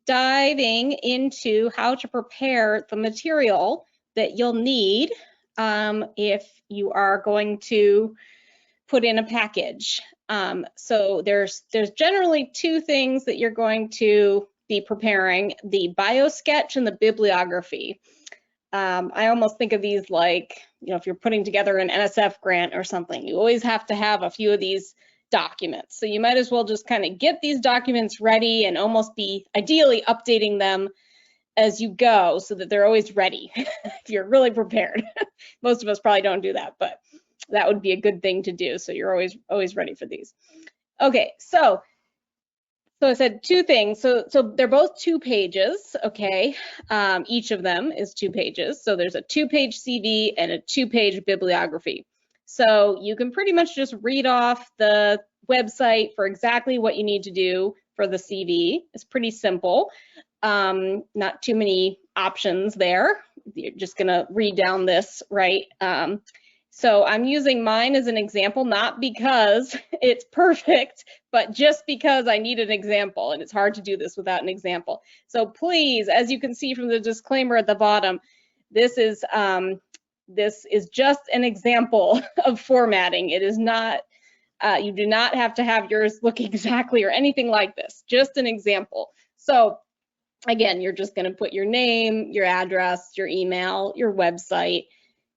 diving into how to prepare the material that you'll need if you are going to put in a package. So there's generally two things that you're going to be preparing: the Biosketch and the bibliography. I almost think of these like, if you're putting together an NSF grant or something, you always have to have a few of these documents. So you might as well just kind of get these documents ready and almost be ideally updating them as you go so that they're always ready if you're really prepared. Most of us probably don't do that, but that would be a good thing to do. So you're always ready for these. Okay, so I said two things. So they're both 2 pages, okay? Each of them is 2 pages. So there's a 2-page CV and a 2-page bibliography. So you can pretty much just read off the website for exactly what you need to do for the CV. It's pretty simple. Not too many options there. You're just gonna read down this, right? So I'm using mine as an example, not because it's perfect, but just because I need an example, and it's hard to do this without an example. So please, as you can see from the disclaimer at the bottom, this is just an example of formatting. It is not, you do not have to have yours look exactly or anything like this, just an example. So again, you're just gonna put your name, your address, your email, your website,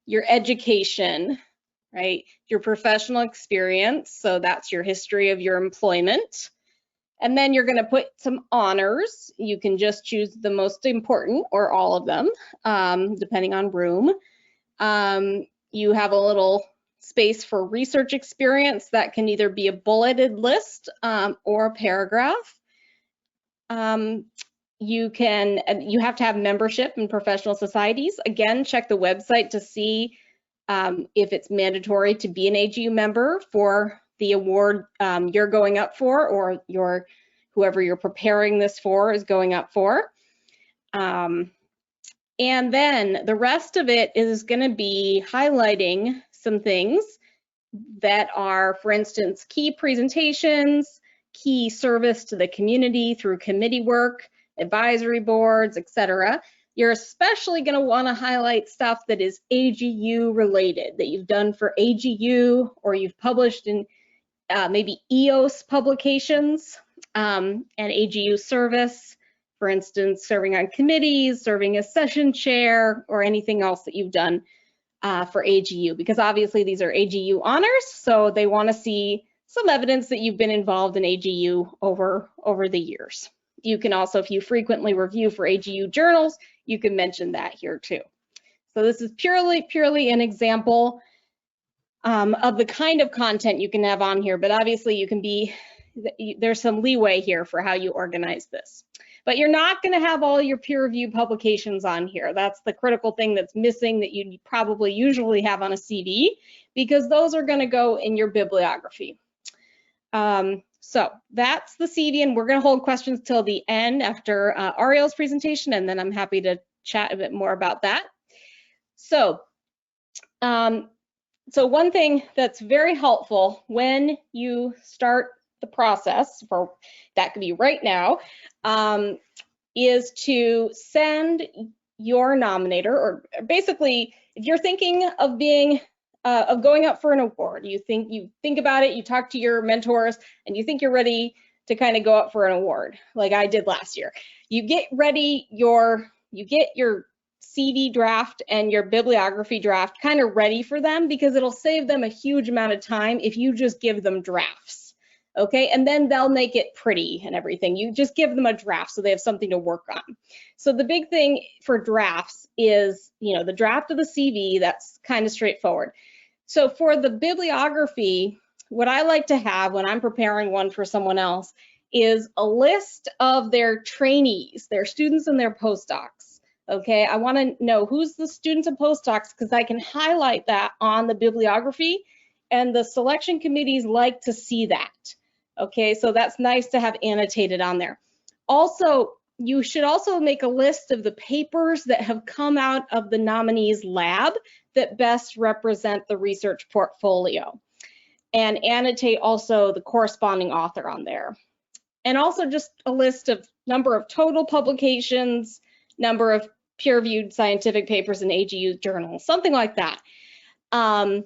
your education, right? Your professional experience, so that's your history of your employment. And then you're gonna put some honors. You can just choose the most important or all of them, depending on room. You have a little space for research experience that can either be a bulleted list or a paragraph. You have to have membership in professional societies. Again, check the website to see if it's mandatory to be an AGU member for the award you're going up for, or whoever you're preparing this for is going up for. And then the rest of it is going to be highlighting some things that are, for instance, key presentations, key service to the community through committee work, advisory boards, etc. You're especially going to want to highlight stuff that is AGU related, that you've done for AGU or you've published in maybe EOS publications and AGU service, for instance, serving on committees, serving as session chair, or anything else that you've done for AGU, because obviously these are AGU honors, so they want to see some evidence that you've been involved in AGU over the years. You can also, if you frequently review for AGU journals, you can mention that here too. So this is purely an example of the kind of content you can have on here, but obviously you can there's some leeway here for how you organize this. But you're not going to have all your peer-reviewed publications on here. That's the critical thing that's missing that you probably usually have on a CV, because those are going to go in your bibliography. So that's the CV, and we're going to hold questions till the end after Ariel's presentation, and then I'm happy to chat a bit more about that. So, so one thing that's very helpful when you start the process, for that could be right now, is to send your nominator, or basically, if you're thinking of going up for an award, you think about it, you talk to your mentors, and you think you're ready to kind of go up for an award, like I did last year. You get ready you get your CV draft and your bibliography draft kind of ready for them, because it'll save them a huge amount of time if you just give them drafts, okay? And then they'll make it pretty and everything. You just give them a draft so they have something to work on. So the big thing for drafts is, the draft of the CV, that's kind of straightforward. So for the bibliography, what I like to have when I'm preparing one for someone else is a list of their trainees, their students and their postdocs. Okay, I want to know who's the students and postdocs, because I can highlight that on the bibliography, and the selection committees like to see that. Okay, so that's nice to have annotated on there. Also, you should also make a list of the papers that have come out of the nominee's lab that best represent the research portfolio, and annotate also the corresponding author on there. and also just a list of number of total publications, number of peer-reviewed scientific papers in AGU journals, something like that. It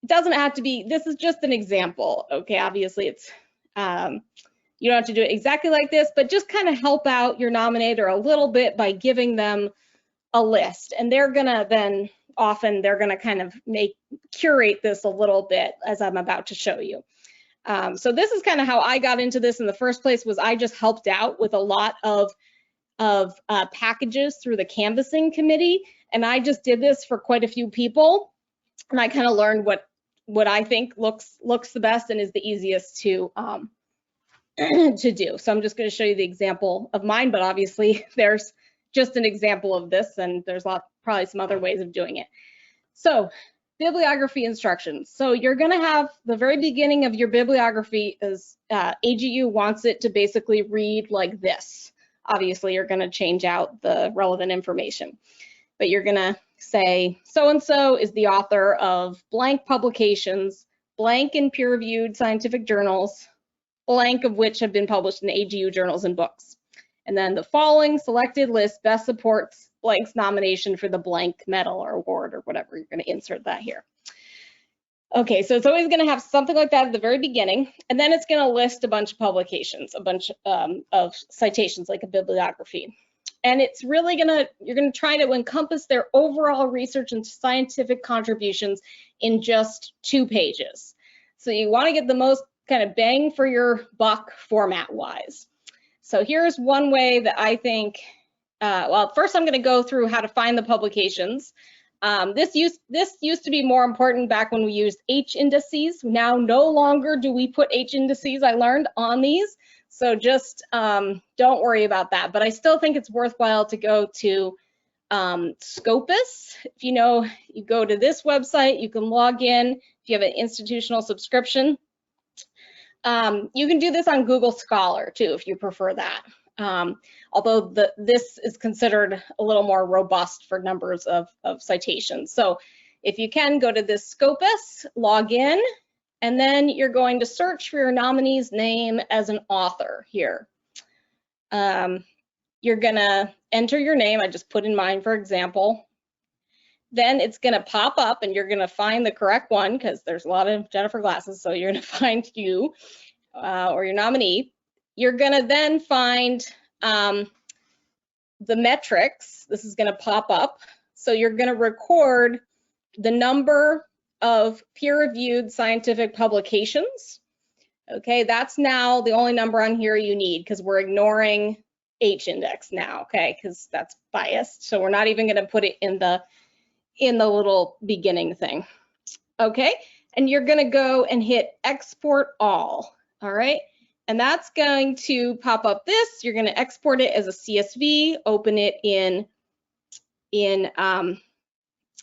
doesn't have to be, this is just an example, okay? Obviously, it's you don't have to do it exactly like this, but just kind of help out your nominator a little bit by giving them a list. And they're gonna then, often they're gonna kind of curate this a little bit as I'm about to show you. So this is kind of how I got into this in the first place, was I just helped out with a lot of packages through the canvassing committee. And I just did this for quite a few people. And I kind of learned what I think looks the best and is the easiest to do. So I'm just going to show you the example of mine, but obviously there's just an example of this, and there's probably some other ways of doing it. So bibliography instructions. So you're going to have the very beginning of your bibliography is AGU wants it to basically read like this. Obviously, you're going to change out the relevant information, but you're going to say so-and-so is the author of blank publications, blank in peer-reviewed scientific journals, blank of which have been published in AGU journals and books. And then the following selected list best supports blank's nomination for the blank medal or award or whatever. You're going to insert that here. Okay, so it's always going to have something like that at the very beginning, and then it's going to list a bunch of publications, a bunch of citations, like a bibliography. And it's really you're going to try to encompass their overall research and scientific contributions in just 2 pages. So you want to get the most kind of bang for your buck format-wise. So here's one way that I think, well, first I'm going to go through how to find the publications. This used to be more important back when we used H indices. Now no longer do we put H indices, I learned, on these. So just don't worry about that. But I still think it's worthwhile to go to Scopus. If you know, you go to this website, you can log in if you have an institutional subscription. You can do this on Google Scholar too, if you prefer that. Although this is considered a little more robust for numbers of citations. So if you can, go to this Scopus, log in, and then you're going to search for your nominee's name as an author here. You're gonna enter your name. I just put in mine, for example. Then it's gonna pop up and you're gonna find the correct one, because there's a lot of Jennifer Glasses, so you're gonna find you or your nominee. You're gonna then find the metrics. This is gonna pop up. So you're gonna record the number of peer-reviewed scientific publications. Okay, that's now the only number on here you need, because we're ignoring H index now, okay, because that's biased. So we're not even gonna put it in the little beginning thing. Okay, and you're gonna go and hit export all right? And that's going to pop up this. You're going to export it as a CSV, open it in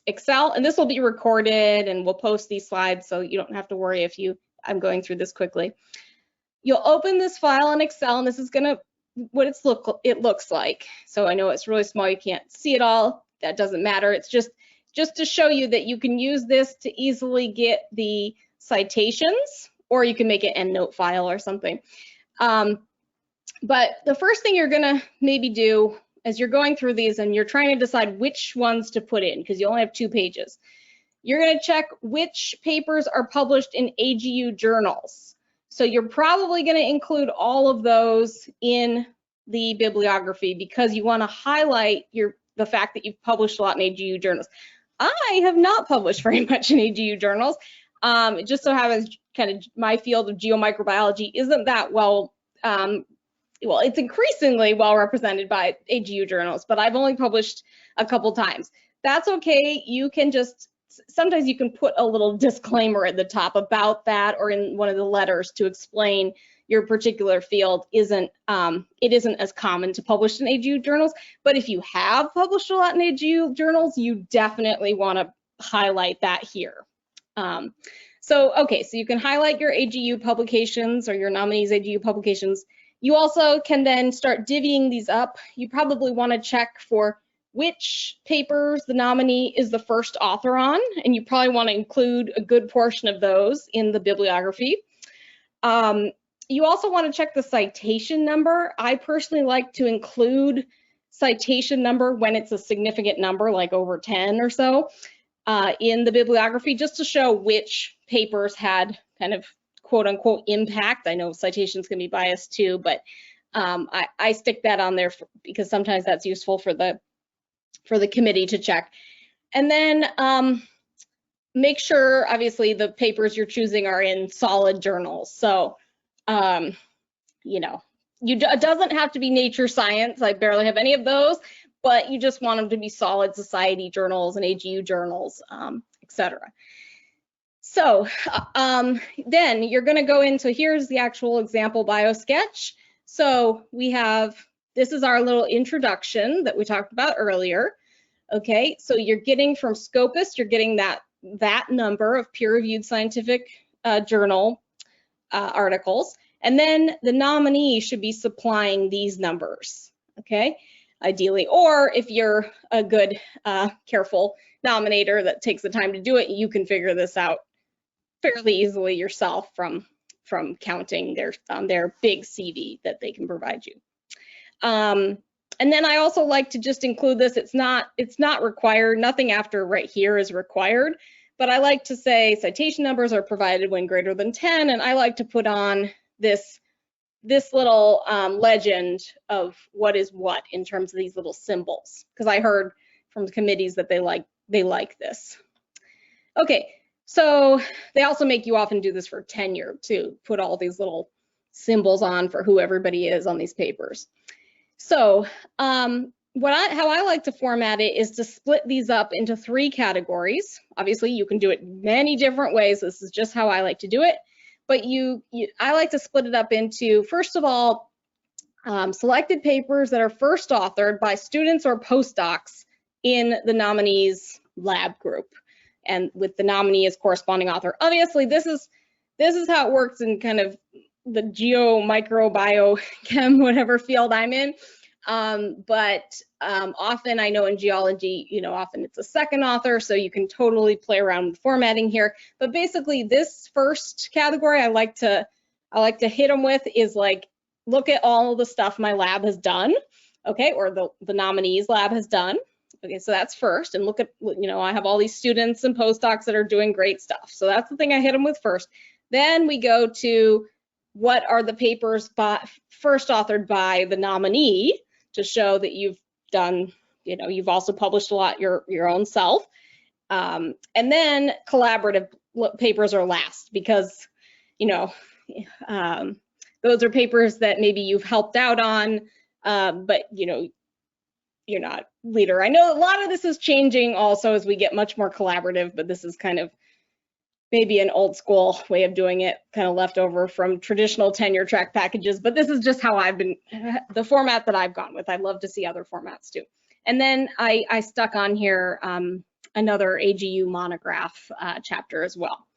Excel, and this will be recorded, and we'll post these slides, so you don't have to worry if I'm going through this quickly. You'll open this file in Excel, and this is what it looks like. So I know it's really small, you can't see it all. That doesn't matter. It's just to show you that you can use this to easily get the citations, or you can make an EndNote file or something. But the first thing you're gonna maybe do as you're going through these and you're trying to decide which ones to put in, because you only have 2 pages, you're gonna check which papers are published in AGU journals. So you're probably gonna include all of those in the bibliography, because you wanna highlight the fact that you've published a lot in AGU journals. I have not published very much in AGU journals. It just so happens kind of my field of geomicrobiology isn't that well, it's increasingly well represented by AGU journals, but I've only published a couple times. That's okay. You can sometimes you can put a little disclaimer at the top about that, or in one of the letters to explain your particular field it isn't as common to publish in AGU journals. But if you have published a lot in AGU journals, you definitely want to highlight that here. So you can highlight your AGU publications or your nominee's AGU publications. You also can then start divvying these up. You probably want to check for which papers the nominee is the first author on, and you probably want to include a good portion of those in the bibliography. You also want to check the citation number. I personally like to include citation number when it's a significant number, like over 10 or so, in the bibliography, just to show which papers had kind of quote unquote impact. I know citations can be biased too, but I stick that on there because sometimes that's useful for the committee to check. And then make sure, obviously, the papers you're choosing are in solid journals. So, you know, it doesn't have to be nature science. I barely have any of those, but you just want them to be solid society journals and AGU journals, etc. So then you're going to go into, here's the actual example Biosketch. So we have, this is our little introduction that we talked about earlier. Okay, so you're getting from Scopus, you're getting that number of peer-reviewed scientific journal articles, and then the nominee should be supplying these numbers, okay, ideally. Or if you're a good, careful nominator that takes the time to do it, you can figure this out fairly easily yourself from counting their big CV that they can provide you. And then I also like to just include this. It's not required. Nothing after right here is required, but I like to say citation numbers are provided when greater than 10, and I like to put on this little legend of what is what in terms of these little symbols, because I heard from the committees that they like this. Okay, so they also make you often do this for tenure to put all these little symbols on for who everybody is on these papers. So how I like to format it is to split these up into 3 categories. Obviously, you can do it many different ways. This is just how I like to do it. But I like to split it up into, first of all, selected papers that are first authored by students or postdocs in the nominee's lab group, and with the nominee as corresponding author. Obviously, this is how it works in kind of the geo, micro, bio, chem, whatever field I'm in. But often I know in geology, often it's a second author, so you can totally play around with formatting here. But basically this first category I like to hit them with is like, look at all the stuff my lab has done, okay, or the nominee's lab has done. Okay, so that's first, and look at, I have all these students and postdocs that are doing great stuff. So that's the thing I hit them with first. Then we go to what are the papers first authored by the nominee, to show that you've done, you've also published a lot your own self. And then collaborative papers are last, because, those are papers that maybe you've helped out on, but, you're not leader. I know a lot of this is changing also as we get much more collaborative, but this is kind of maybe an old school way of doing it, kind of left over from traditional tenure track packages, but this is just how the format that I've gone with. I'd love to see other formats too. And then I stuck on here another AGU monograph chapter as well.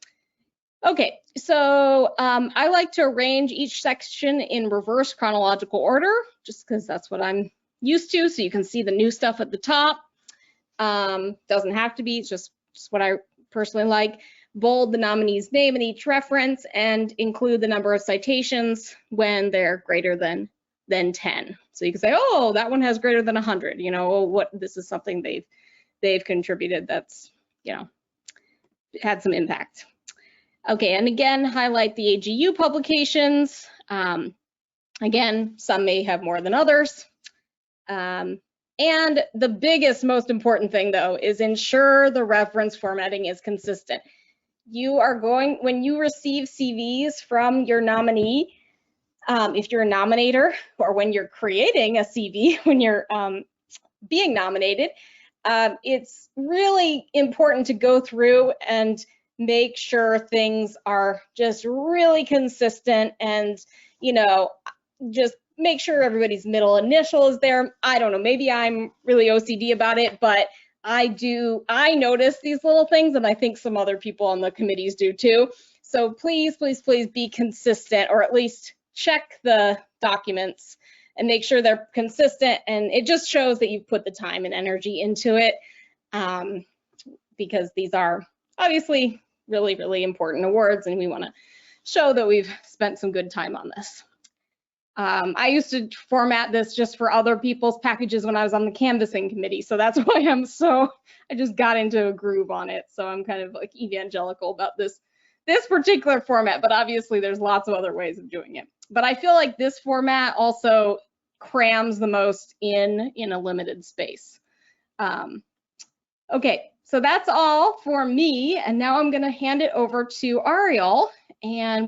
Okay, so I like to arrange each section in reverse chronological order, just because that's what I'm used to, so you can see the new stuff at the top. Doesn't have to be, it's just what I personally like. Bold the nominee's name in each reference, and include the number of citations when they're greater than 10. So you can say, oh, that one has greater than 100. This is something they've contributed that's, had some impact. Okay, and again, highlight the AGU publications. Again, some may have more than others. And the biggest, most important thing, though, is ensure the reference formatting is consistent. When you receive CVs from your nominee, if you're a nominator, or when you're creating a CV, when you're being nominated, it's really important to go through and make sure things are just really consistent, and, just make sure everybody's middle initial is there. I don't know, maybe I'm really OCD about it, but I notice these little things, and I think some other people on the committees do too. So please, please, please be consistent, or at least check the documents and make sure they're consistent. And it just shows that you've put the time and energy into it, because these are obviously really, really important awards, and we want to show that we've spent some good time on this. I used to format this just for other people's packages when I was on the canvassing committee, so that's why I just got into a groove on it. So I'm kind of like evangelical about this particular format, but obviously there's lots of other ways of doing it. But I feel like this format also crams the most in a limited space. Okay, so that's all for me, and now I'm going to hand it over to Ariel, and